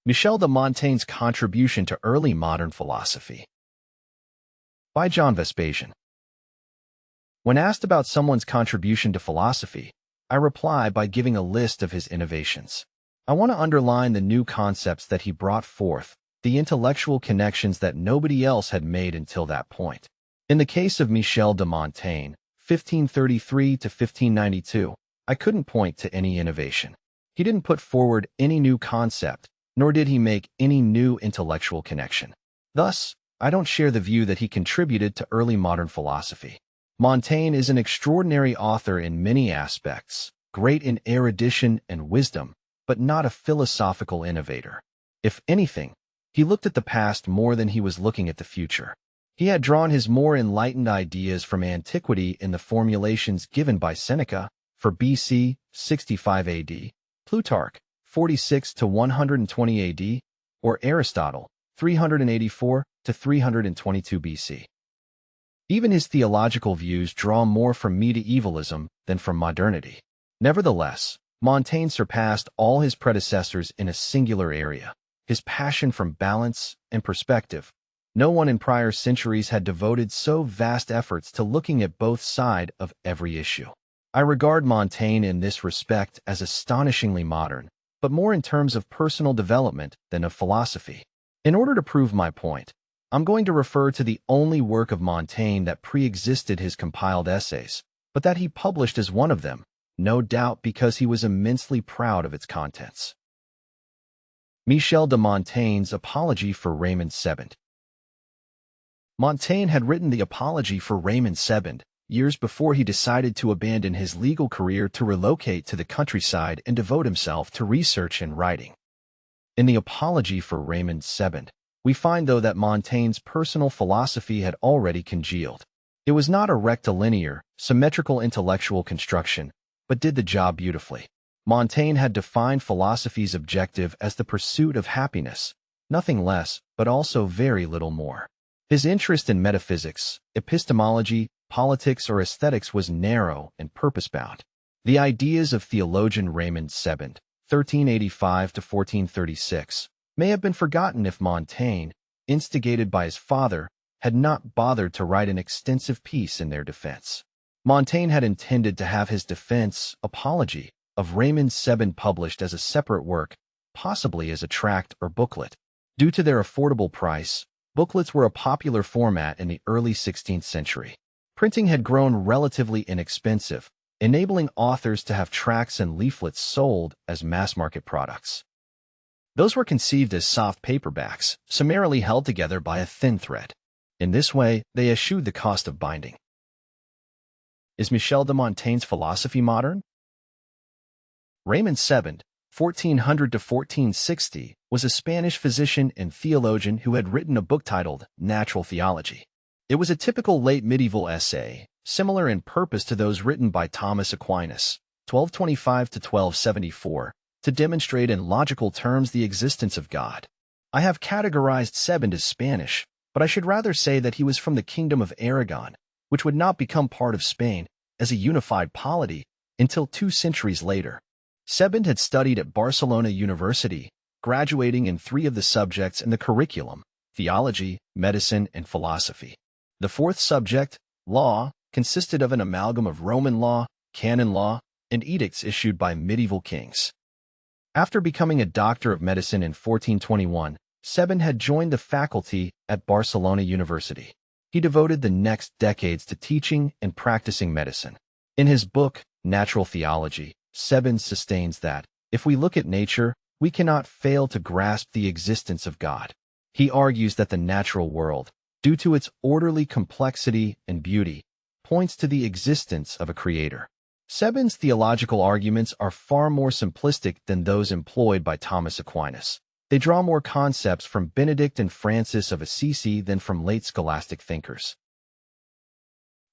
Michel de Montaigne's Contribution to Early Modern Philosophy by John Vespasian. When asked about someone's contribution to philosophy, I reply by giving a list of his innovations. I want to underline the new concepts that he brought forth, the intellectual connections that nobody else had made until that point. In the case of Michel de Montaigne, 1533 to 1592, I couldn't point to any innovation. He didn't put forward any new concept, nor did he make any new intellectual connection. Thus, I don't share the view that he contributed to early modern philosophy. Montaigne is an extraordinary author in many aspects, great in erudition and wisdom, but not a philosophical innovator. If anything, he looked at the past more than he was looking at the future. He had drawn his more enlightened ideas from antiquity in the formulations given by Seneca for BC 65 AD, Plutarch 46 to 120 AD, or Aristotle 384 to 322 BC. Even his theological views draw more from medievalism than from modernity. Nevertheless, Montaigne surpassed all his predecessors in a singular area: his passion for balance and perspective. No one in prior centuries had devoted so vast efforts to looking at both sides of every issue. I regard Montaigne in this respect as astonishingly modern, but more in terms of personal development than of philosophy. In order to prove my point, I'm going to refer to the only work of Montaigne that pre-existed his compiled essays, but that he published as one of them, no doubt because he was immensely proud of its contents. Michel de Montaigne's Apology for Raymond Sebond. Montaigne had written the Apology for Raymond Sebond years before he decided to abandon his legal career to relocate to the countryside and devote himself to research and writing. In the Apology for Raymond Sebond, we find, though, that Montaigne's personal philosophy had already congealed. It was not a rectilinear, symmetrical intellectual construction, but did the job beautifully. Montaigne had defined philosophy's objective as the pursuit of happiness, nothing less, but also very little more. His interest in metaphysics, epistemology, politics, or aesthetics was narrow and purpose-bound. The ideas of theologian Raymond Sebond, 1385 to 1436, may have been forgotten if Montaigne, instigated by his father, had not bothered to write an extensive piece in their defense. Montaigne had intended to have his defense, Apology, of Raymond Sebond published as a separate work, possibly as a tract or booklet. Due to their affordable price, booklets were a popular format in the early 16th century. Printing had grown relatively inexpensive, enabling authors to have tracts and leaflets sold as mass-market products. Those were conceived as soft paperbacks, summarily held together by a thin thread. In this way, they eschewed the cost of binding. Is Michel de Montaigne's philosophy modern? Raymond Sebond, 1400 to 1460, was a Spanish physician and theologian who had written a book titled Natural Theology. It was a typical late medieval essay, similar in purpose to those written by Thomas Aquinas, 1225 to 1274, to demonstrate in logical terms the existence of God. I have categorized Sebond as Spanish, but I should rather say that he was from the Kingdom of Aragon, which would not become part of Spain as a unified polity until 2 centuries later. Sebond had studied at Barcelona University, graduating in 3 of the subjects in the curriculum: theology, medicine, and philosophy. The 4th subject, law, consisted of an amalgam of Roman law, canon law, and edicts issued by medieval kings. After becoming a doctor of medicine in 1421, Sebond had joined the faculty at Barcelona University. He devoted the next decades to teaching and practicing medicine. In his book, Natural Theology, Sebond sustains that, if we look at nature, we cannot fail to grasp the existence of God. He argues that the natural world, due to its orderly complexity and beauty, points to the existence of a creator. Sebond's theological arguments are far more simplistic than those employed by Thomas Aquinas. They draw more concepts from Benedict and Francis of Assisi than from late scholastic thinkers.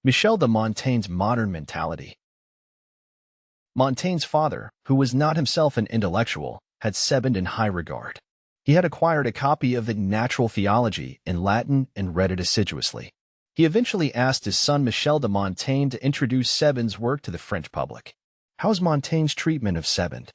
Michel de Montaigne's modern mentality. Montaigne's father, who was not himself an intellectual, had Sebond in high regard. He had acquired a copy of the Natural Theology in Latin and read it assiduously. He eventually asked his son Michel de Montaigne to introduce Sebond's work to the French public. How's Montaigne's treatment of Sebond?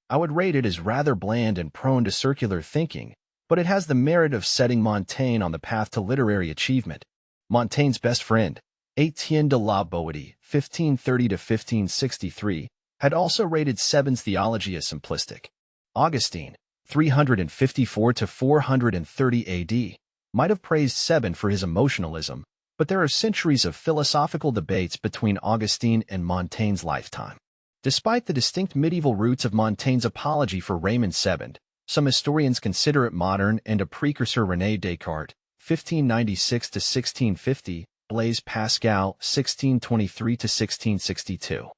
I would rate it as rather bland and prone to circular thinking, but it has the merit of setting Montaigne on the path to literary achievement. Montaigne's best friend, Étienne de la Boétie, 1530–1563, had also rated Sebon's theology as simplistic. Augustine, 354–430 AD, might have praised Sebon for his emotionalism, but there are centuries of philosophical debates between Augustine and Montaigne's lifetime. Despite the distinct medieval roots of Montaigne's apology for Raymond Sebon, some historians consider it modern and a precursor. René Descartes, 1596–1650, Blaise Pascal, 1623–1662,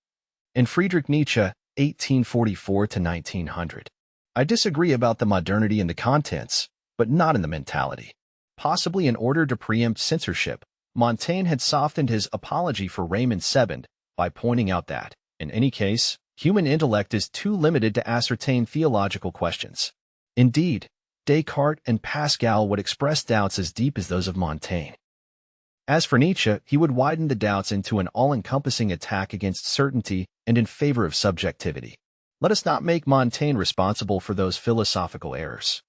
and Friedrich Nietzsche, 1844–1900. I disagree about the modernity in the contents, but not in the mentality. Possibly in order to preempt censorship, Montaigne had softened his apology for Raymond Sebon by pointing out that, in any case, human intellect is too limited to ascertain theological questions. Indeed, Descartes and Pascal would express doubts as deep as those of Montaigne. As for Nietzsche, he would widen the doubts into an all-encompassing attack against certainty and in favor of subjectivity. Let us not make Montaigne responsible for those philosophical errors.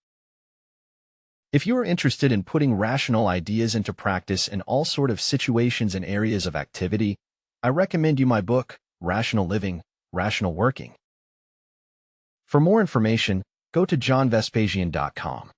If you are interested in putting rational ideas into practice in all sorts of situations and areas of activity, I recommend you my book, Rational Living, Rational Working. For more information, go to johnvespasian.com.